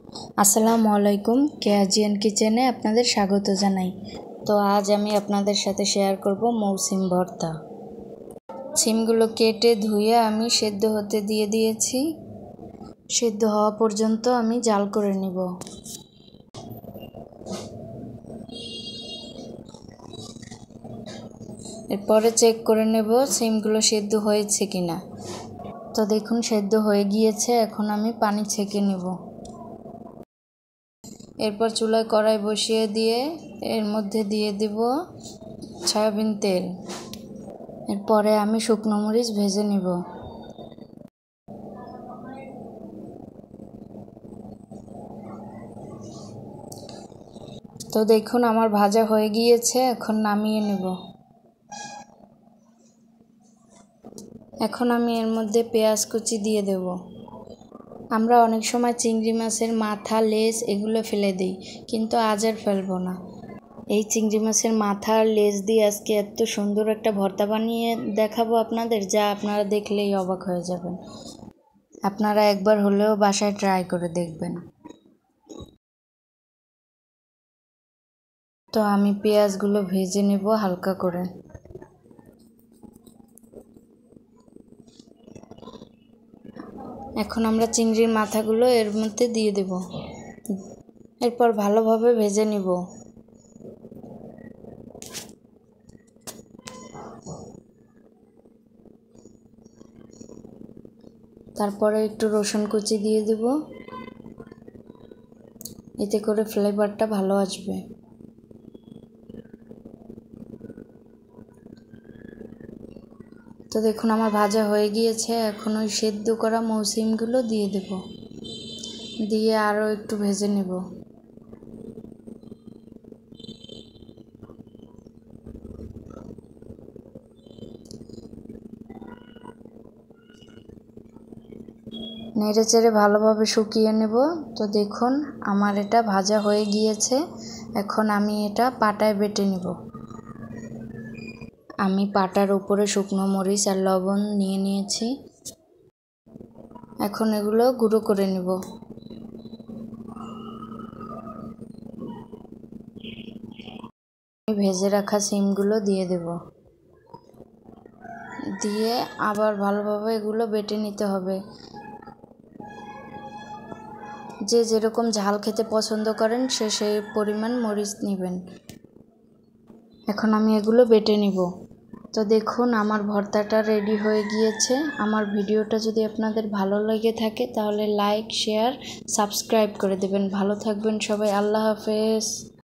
আসসালামু আলাইকুম, কেয়াজিয়ান কিচেনে আপনাদের স্বাগত জানাই। তো আজ আমি আপনাদের সাথে শেয়ার করব মৌসিম ভর্তা। সিমগুলো কেটে ধুয়ে আমি সেদ্ধ হতে দিয়ে দিয়েছি। সেদ্ধ হওয়া পর্যন্ত আমি জাল করে নিব। এরপরে চেক করে নেব সিমগুলো সেদ্ধ হয়েছে কিনা। তো দেখুন সেদ্ধ হয়ে গিয়েছে, এখন আমি পানি ছেঁকে নেব। এরপর চুলায় কড়াই বসিয়ে দিয়ে এর মধ্যে দিয়ে দেব সয়াবিন তেল। এরপরে আমি শুকনো মরিচ ভেজে নিব। তো দেখুন আমার ভাজা হয়ে গিয়েছে, এখন নামিয়ে নেব। এখন আমি এর মধ্যে পেঁয়াজ কুচি দিয়ে দেব। আমরা অনেক সময় চিংড়ি মাছের মাথা, লেজ এগুলো ফেলে দিই, কিন্তু আজ আর ফেলবো না। এই চিংড়ি মাছের মাথা আর লেজ দিয়ে আজকে এত সুন্দর একটা ভর্তা বানিয়ে দেখাবো আপনাদের, যা আপনারা দেখলেই অবাক হয়ে যাবেন। আপনারা একবার হলেও বাসায় ট্রাই করে দেখবেন। তো আমি পেঁয়াজগুলো ভেজে নেব হালকা করে। এখন আমরা চিংড়ির মাথাগুলো এর মধ্যে দিয়ে দেব। এরপর ভালোভাবে ভেজে নিব। তারপরে একটু রসুন কুচি দিয়ে দেব, এতে করে ফ্লেভারটা ভালো আসবে। তো দেখুন আমার ভাজা হয়ে গিয়েছে, এখন ওই সেদ্ধ করা মৌসিমগুলো দিয়ে দেব, দিয়ে আরও একটু ভেজে নেব। নেড়ে চেড়ে ভালোভাবে শুকিয়ে নেব। তো দেখুন আমার এটা ভাজা হয়ে গিয়েছে, এখন আমি এটা পাটায় বেটে নেব। আমি পাটার উপরে শুকনো মরিচ আর লবণ নিয়ে নিয়েছি। এখন এগুলো গুঁড়ো করে নেব। ভেজে রাখা সিমগুলো দিয়ে দেব, দিয়ে আবার ভালোভাবে এগুলো বেটে নিতে হবে। যে যেরকম ঝাল খেতে পছন্দ করেন সে সেই পরিমাণ মরিচ নেবেন। এখন আমি এগুলো বেটে নিব। তো দেখুন আমার ভর্তাটা রেডি হয়ে গিয়েছে। আমার ভিডিওটা যদি আপনাদের ভালো লেগে থাকে তাহলে লাইক, শেয়ার, সাবস্ক্রাইব করে দেবেন। ভালো থাকবেন সবাই। আল্লাহ হাফেজ।